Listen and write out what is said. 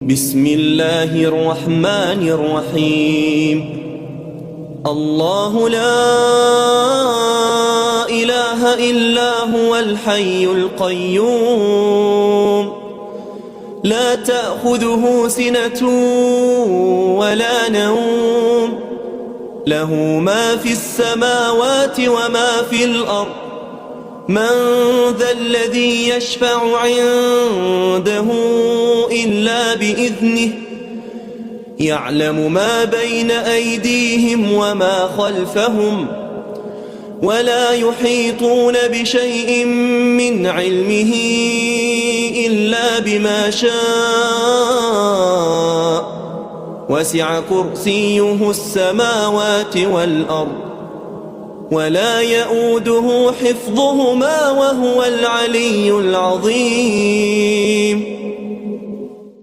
بسم الله الرحمن الرحيم. الله لا إله إلا هو الحي القيوم لا تأخذه سنة ولا نوم له ما في السماوات وما في الأرض من ذا الذي يشفع عنده إلا بإذنه يعلم ما بين أيديهم وما خلفهم ولا يحيطون بشيء من علمه إلا بما شاء وسع كرسيه السماوات والأرض ولا يؤوده حفظهما وهو العلي العظيم.